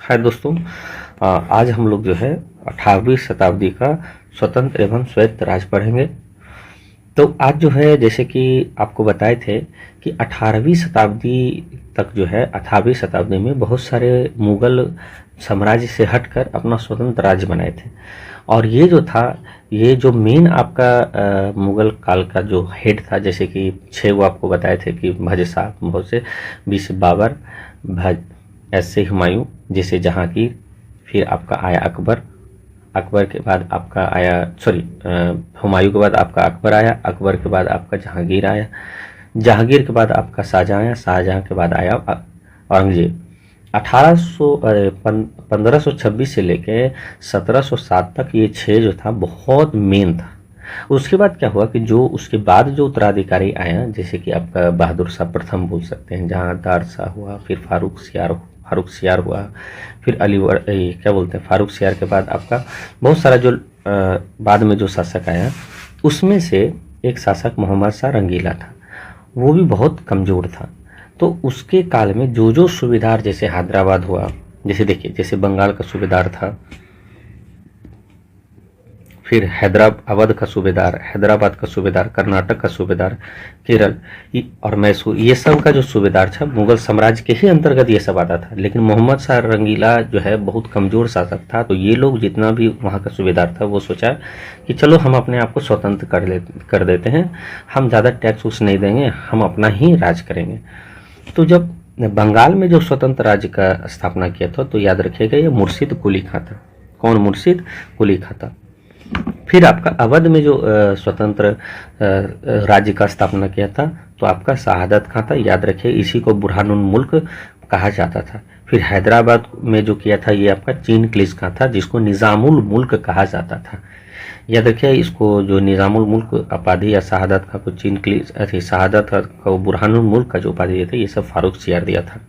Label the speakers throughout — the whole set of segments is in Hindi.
Speaker 1: हाय दोस्तों। आज हम लोग जो है 18वीं शताब्दी का स्वतंत्र एवं स्वायत्त राज्य पढ़ेंगे। तो आज जो है जैसे कि आपको बताए थे कि 18वीं शताब्दी तक जो है 18वीं शताब्दी में बहुत सारे मुगल साम्राज्य से हटकर अपना स्वतंत्र राज्य बनाए थे। और ये जो था, ये जो मेन आपका मुगल काल का जो हेड था, जैसे कि 6 वो आपको बताए थे कि भज शाह, बहुत से 20 बाबर, भज ऐसे हुमायूं, जैसे जहांगीर, फिर आपका आया अकबर, अकबर के बाद आपका आया हुमायूं के बाद आपका अकबर आया, अकबर के बाद आपका जहांगीर आया, जहांगीर के बाद आपका शाहजहां आया, शाहजहां के बाद आया औरंगजेब। 1526 से लेके 1707 तक ये 6 जो था बहुत मेन था। उसके बाद क्या हुआ कि जो उसके बाद जो उत्तराधिकारी आया, जैसे कि आपका बहादुर शाह प्रथम बोल सकते हैं, जहाँ दार शाह हुआ, फिर फारूक सियार हुआ, फिर क्या बोलते हैं, फारूक सियार के बाद आपका बहुत सारा जो बाद में जो शासक आया, उसमें से एक शासक मोहम्मद शाह रंगीला था। वो भी बहुत कमज़ोर था। तो उसके काल में जो जो सूबेदार, जैसे हैदराबाद हुआ, जैसे देखिए, जैसे बंगाल का सूबेदार था, फिर अवध का सूबेदार, हैदराबाद का सूबेदार, कर्नाटक का सूबेदार, केरल और मैसूर, ये सब का जो सूबेदार था मुगल साम्राज्य के ही अंतर्गत ये सब आता था। लेकिन मोहम्मद शाह रंगीला जो है बहुत कमज़ोर शासक था। तो ये लोग जितना भी वहाँ का सूबेदार था वो सोचा कि चलो हम अपने आप को स्वतंत्र कर देते हैं, हम ज़्यादा टैक्स उस नहीं देंगे, हम अपना ही राज करेंगे। तो जब बंगाल में जो स्वतंत्र राज्य का स्थापना किया था, तो याद रखिएगा ये मुर्शिद कुली खां था। कौन? मुर्शिद कुली खां था। फिर आपका अवध में जो स्वतंत्र राज्य का स्थापना किया था, तो आपका शहादत खां था। याद रखिए, इसी को बुरहानुल मुल्क कहा जाता था। फिर हैदराबाद में जो किया था, ये आपका चीन क्लिस खां था, जिसको निज़ामुल मुल्क कहा जाता था। याद रखिए, इसको जो निज़ामुल मुल्क उपाधि या शहादत खां को चीन क्लिस शहादत को बुरहानुल मुल्क का जो उपाधि दिए थे, ये सब फारूक सियार दिया था।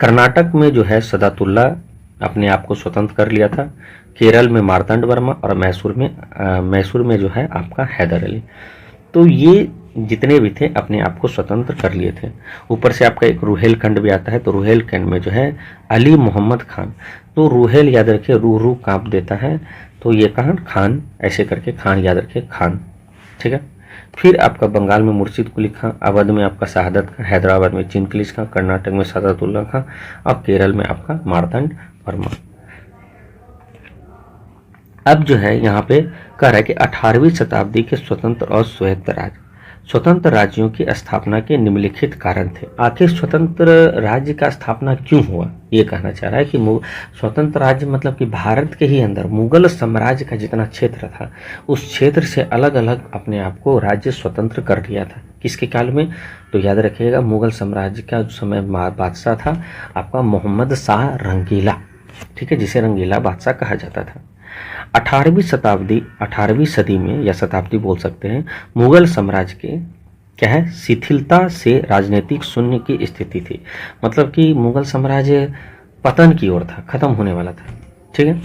Speaker 1: कर्नाटक में जो है सदातुल्ला अपने आप को स्वतंत्र कर लिया था। केरल में मार्तंड वर्मा और मैसूर में जो है आपका हैदर अली। तो ये जितने भी थे अपने आप को स्वतंत्र कर लिए थे। ऊपर से आपका एक रुहेलखंड भी आता है, तो रुहेलखंड में जो है अली मोहम्मद खान। तो रुहेल याद रखिए, रू कांप देता है, तो ये कहा खान, ऐसे करके खान याद रखिए, खान। ठीक है। फिर आपका बंगाल में मुर्शिद कुली खां, अवध में आपका शहादत खां, हैदराबाद में चिनक्लिस खां, कर्नाटक में सदातुल्ला खां और केरल में आपका मार्तंड वर्मा। अब जो है यहाँ पे कह रहा है कि 18वीं शताब्दी के स्वतंत्र और स्वायत्त राज्य, स्वतंत्र राज्यों की स्थापना के निम्नलिखित कारण थे। आखिर स्वतंत्र राज्य का स्थापना क्यों हुआ, ये कहना चाह रहा है कि स्वतंत्र राज्य मतलब कि भारत के ही अंदर मुगल साम्राज्य का जितना क्षेत्र था, उस क्षेत्र से अलग अलग अपने आप को राज्य स्वतंत्र कर लिया था। किसके काल में? तो याद रखिएगा, मुगल साम्राज्य का उस समय बादशाह था आपका मोहम्मद शाह रंगीला। ठीक है, जिसे रंगीला बादशाह कहा जाता था। 18वीं सदी में, या शताब्दी बोल सकते हैं, मुगल साम्राज्य के क्या है, शिथिलता से राजनीतिक शून्य की स्थिति थी। मतलब कि मुगल साम्राज्य पतन की ओर था, खत्म होने वाला था। ठीक है।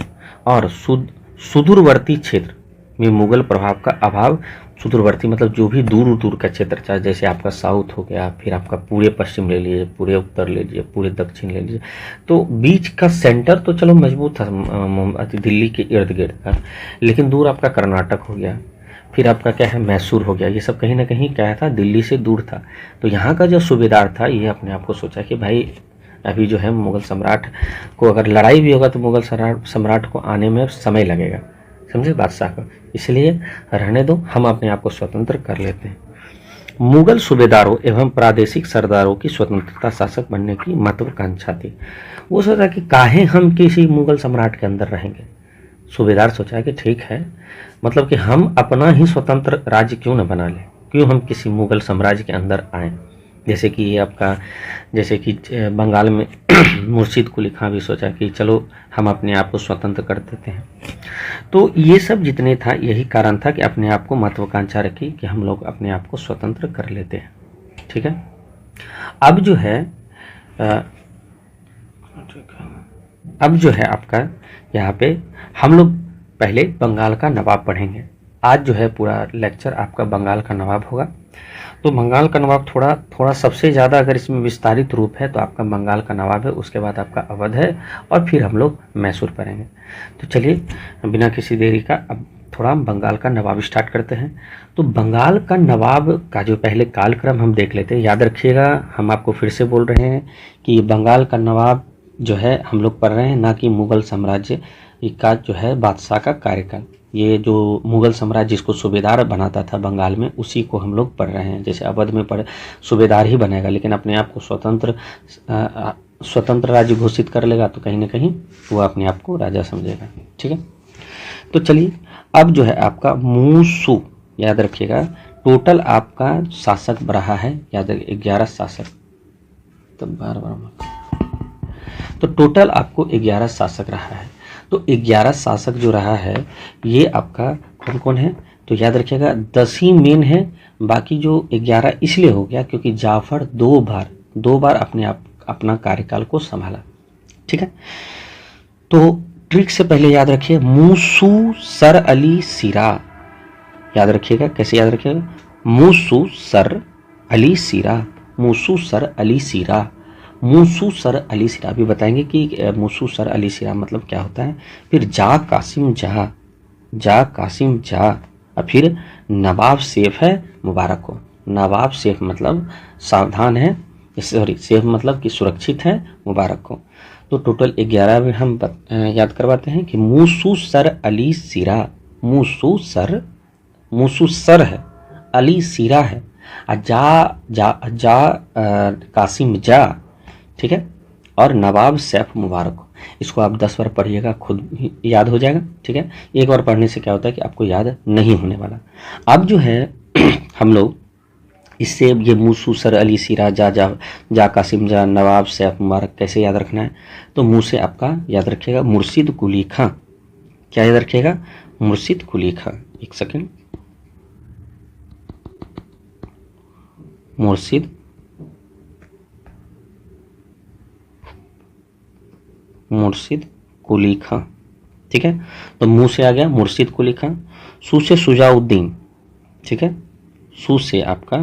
Speaker 1: और सुदूरवर्ती क्षेत्र में मुगल प्रभाव का अभाव, सुदूरवर्ती मतलब जो भी दूर दूर का क्षेत्र था, जैसे आपका साउथ हो गया, फिर आपका पूरे पश्चिम ले लीजिए, पूरे उत्तर ले लीजिए, पूरे दक्षिण ले लीजिए, तो बीच का सेंटर तो चलो मजबूत था दिल्ली के इर्द गिर्द का, लेकिन दूर आपका कर्नाटक हो गया, फिर आपका क्या है मैसूर हो गया, ये सब कहीं ना कहीं क्या था, दिल्ली से दूर था। तो यहाँ का जो सूबेदार था, ये अपने आप को सोचा कि भाई अभी जो है मुगल सम्राट को अगर लड़ाई भी होगा तो मुगल सम्राट को आने में समय लगेगा, समझे, बादशाह को, इसलिए रहने दो, हम अपने आप को स्वतंत्र कर लेते हैं। मुगल सूबेदारों एवं प्रादेशिक सरदारों की स्वतंत्रता शासक बनने की महत्वाकांक्षा थी। वो सोचा कि काहे हम किसी मुगल सम्राट के अंदर रहेंगे। सूबेदार सोचा कि ठीक है, मतलब कि हम अपना ही स्वतंत्र राज्य क्यों न बना लें, क्यों हम किसी मुगल साम्राज्य के अंदर आए। जैसे कि ये आपका, जैसे कि बंगाल में मुर्शिद कुली खां भी सोचा कि चलो हम अपने आप को स्वतंत्र कर देते हैं। तो ये सब जितने था, यही कारण था कि अपने आप को महत्वाकांक्षा रखी कि हम लोग अपने आप को स्वतंत्र कर लेते हैं। ठीक है। अब जो है आपका यहाँ पे हम लोग पहले बंगाल का नवाब पढ़ेंगे। आज जो है पूरा लेक्चर आपका बंगाल का नवाब होगा। तो बंगाल का नवाब थोड़ा थोड़ा सबसे ज़्यादा अगर इसमें विस्तारित रूप है तो आपका बंगाल का नवाब है, उसके बाद आपका अवध है, और फिर हम लोग मैसूर पढ़ेंगे। तो चलिए बिना किसी देरी का अब थोड़ा हम बंगाल का नवाब स्टार्ट करते हैं। तो बंगाल का नवाब का जो पहले कालक्रम हम देख लेते हैं। याद रखिएगा, हम आपको फिर से बोल रहे हैं कि बंगाल का नवाब जो है हम लोग पढ़ रहे हैं, ना कि मुगल साम्राज्य का जो है बादशाह का कार्यकाल। ये जो मुगल साम्राज्य जिसको सूबेदार बनाता था बंगाल में, उसी को हम लोग पढ़ रहे हैं। जैसे अवध में पढ़ सूबेदार ही बनेगा, लेकिन अपने आप को स्वतंत्र राज्य घोषित कर लेगा तो कहीं ना कहीं वो अपने आप को राजा समझेगा। ठीक है, तो चलिए अब जो है आपका मूसू, याद रखिएगा टोटल आपका शासक रहा है, याद रखिए 11 शासक। तो तो टोटल आपको 11 शासक रहा है। तो 11 शासक जो रहा है ये आपका कौन कौन है, तो याद रखिएगा 10 ही मेन है, बाकी जो 11 इसलिए हो गया क्योंकि जाफर दो बार अपना कार्यकाल को संभाला। ठीक है, तो ट्रिक से पहले याद रखिए मूसू सर अली सिरा, याद रखिएगा कैसे याद रखिएगा, मूसू सर अली सिरा, मूसू सर अली सिरा, मूसू सर अली सिरा। अभी बताएंगे कि मूसू सर अली सिरा मतलब क्या होता है। फिर जा कासिम जा, और फिर नवाब सैफ है मुबारक को। नवाब सैफ मतलब सावधान है, सॉरी सैफ मतलब कि सुरक्षित है, मुबारक को। तो टोटल 11 में हम याद करवाते हैं कि मूसू सर अली सिरा, मूसू सर है, अली सिरा है, जा कासिम जा, ठीक है, और नवाब सैफ मुबारक को। इसको आप 10 बार पढ़िएगा, खुद ही याद हो जाएगा। ठीक है, एक बार पढ़ने से क्या होता है कि आपको याद नहीं होने वाला। अब जो है हम लोग इससे ये मूसू सर अली सिरा जा कासिम जा नवाब सैफ मुबारक कैसे याद रखना है। तो मुँह से आपका याद रखिएगा मुर्शिद कुली खां, क्या याद रखिएगा, मुर्शिद कुली खां। एक सेकेंड, मुर्शिद कुली खां। ठीक है, तो मुंह से आ गया मुर्शिद कुली खां। सू से सुजाउद्दीन, ठीक है, सू से आपका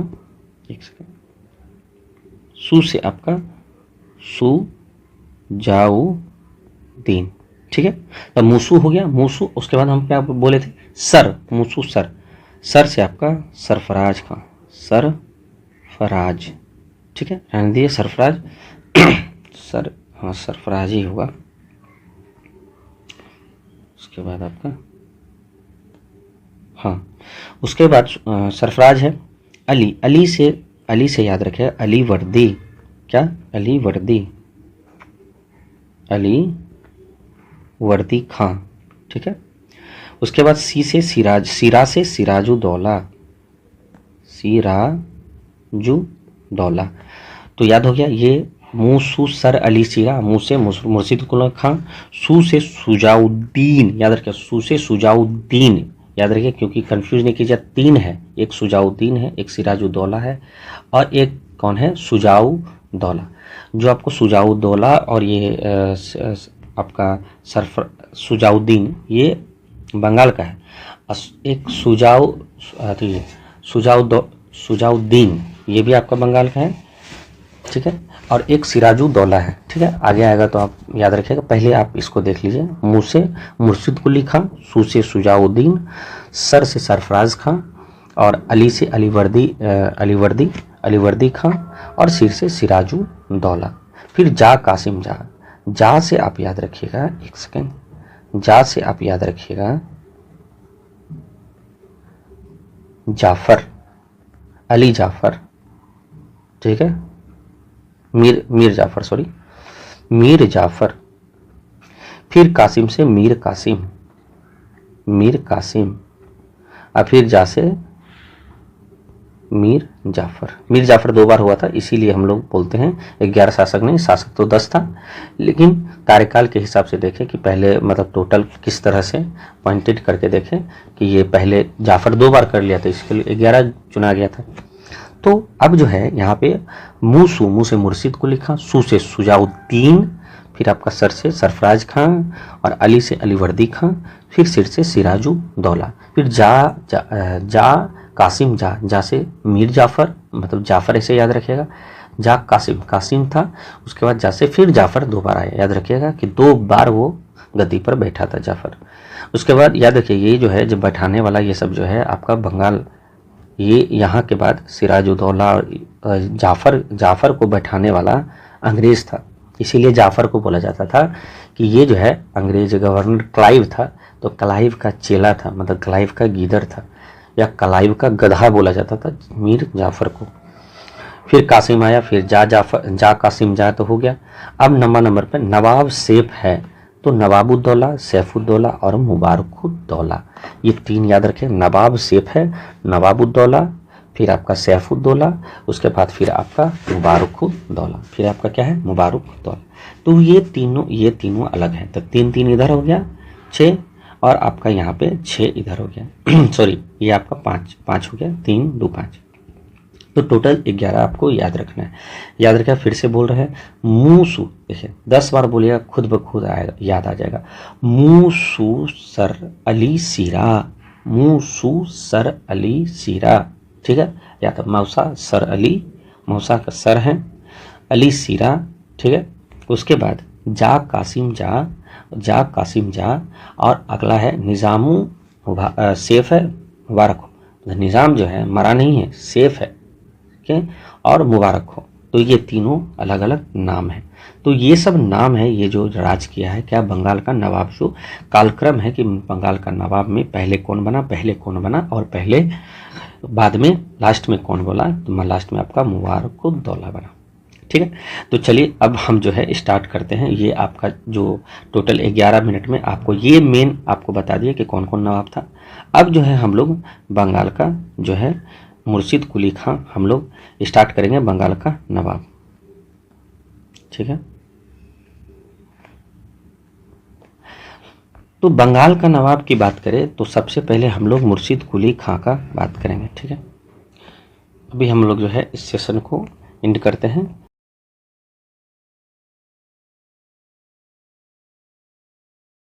Speaker 1: एक सेकेंड, सू से आपका सुजाउद्दीन। ठीक है, तो मूसू हो गया, मूसू। उसके बाद हम क्या बोले थे, सर, मूसू सर, सर से आपका सरफराज खां, सरफराज। ठीक है, रहने दिए सरफराज सर, हाँ सरफराज ही होगा। उसके बाद आपका हाँ, उसके बाद सरफराज है अली, अली से याद रखे अली वर्दी, क्या, अली वर्दी खां। ठीक है, उसके बाद सी से सिराज, सिरा से सिराजुद्दौला, तो याद हो गया ये मूसू सर अली सिरा, मुँह से मुर्शिद कुली खां, सू से सुजाउद्दीन, याद रखिए सू से सुजाउद्दीन, याद रखिए क्योंकि कंफ्यूज नहीं कीजिए, 3 है, एक सुजाउद्दीन है, एक सिराजुद्दौला है, और एक कौन है, सुजाउद्दौला। जो आपको सुजाउद्दौला और ये आपका सुजाउद्दीन ये बंगाल का है, एक सुजाउद्दीन ये भी आपका बंगाल का है। ठीक है, और एक सिराजुद्दौला है। ठीक है, आगे आएगा तो आप याद रखिएगा, पहले आप इसको देख लीजिए। मुँह से मुर्शिद कुली खां, सू से सुजाउद्दीन, सर से सरफराज खां, और अली से अलीवर्दी खां, और सिर से सिराजुद्दौला। फिर जा कासिम जा से आप याद रखिएगा, एक सेकेंड, जा से आप याद रखिएगा जाफर, अली जाफर। ठीक है, मीर जाफर। फिर कासिम से मीर कासिम, और फिर जा से मीर जाफर 2 बार हुआ था, इसीलिए हम लोग बोलते हैं 11 शासक नहीं, शासक तो 10 था, लेकिन कार्यकाल के हिसाब से देखें कि पहले मतलब टोटल किस तरह से पॉइंटेड करके देखें कि ये पहले जाफर 2 बार कर लिया था, इसके लिए 11 चुना गया था। तो अब जो है यहाँ पे मुँह से मुर्शिद कुली खां, सू से सुजाउद्दीन, फिर आपका सर से सरफराज खां, और अली से अलीवर्दी खां, फिर सिर से सिराजुद्दौला, फिर जा कासिम जा, जा से मीर जाफ़र, मतलब जाफ़र ऐसे याद रखिएगा, जा कासिम, कासिम था, उसके बाद जा से फिर जाफ़र 2 बार आया, याद रखिएगा कि 2 बार वो गद्दी पर बैठा था जाफ़र। उसके बाद याद रखिए ये जो है जब बैठाने वाला ये सब जो है आपका बंगाल, ये यहाँ के बाद सिराजुद्दौला और जाफ़र को बैठाने वाला अंग्रेज़ था, इसीलिए जाफ़र को बोला जाता था कि ये जो है अंग्रेज गवर्नर क्लाइव था, तो क्लाइव का चेला था, मतलब क्लाइव का गीदड़ था, या क्लाइव का गधा बोला जाता था मीर जाफ़र को। फिर कासिम आया, फिर जा कासिम जा तो हो गया। अब नंबर पे नवाब सैफ है, तो नवाबुद्दौला, सैफुद्दौला और मुबारकुद्दौला, ये 3 याद रखें। नवाब सैफ है, नवाबुद्दौला, फिर आपका सैफुद्दौला, उसके बाद फिर आपका मुबारकुद्दौला, फिर आपका क्या है मुबारकुद्दौला। तो ये तीनों अलग हैं, तो 3 इधर हो गया 6, और आपका यहाँ पे 6 इधर हो गया सॉरी ये आपका 5 हो गया, 3 2 5, तो टोटल 11 आपको याद रखना है। याद रखा, फिर से बोल रहे हैं मूसू, देखिए 10 बार बोलिएगा खुद ब खुद आएगा, याद आ जाएगा। मूसू सर अली सीरा, मूसू सर अली सीरा, ठीक है, या तो मौसा सर अली, मौसा का सर है, अली सीरा, ठीक है। उसके बाद जा कासिम जा, जा कासिम जा, और अगला है निज़ामू सेफ है मुबारक हो, निज़ाम जो है मरा नहीं है, सेफ है और मुबारक हो, तो ये तीनों अलग अलग नाम हैं। तो ये सब नाम है, ये जो राज किया है क्या बंगाल का नवाब, जो कालक्रम है कि बंगाल का नवाब में पहले कौन बना और पहले बाद में लास्ट में कौन बोला, तो लास्ट में आपका मुबारकुद्दौला बना, ठीक है। तो चलिए अब हम जो है स्टार्ट करते हैं। ये आपका जो टोटल 11 मिनट में आपको ये मेन आपको बता दिया कि कौन कौन नवाब था। अब जो है हम लोग बंगाल का जो है मुर्शिद कुली खां हम लोग स्टार्ट करेंगे, बंगाल का नवाब, ठीक है। तो बंगाल का नवाब की बात करें तो सबसे पहले हम लोग मुर्शिद कुली खां का बात करेंगे, ठीक है। अभी हम लोग जो है इस सेशन को एंड करते हैं।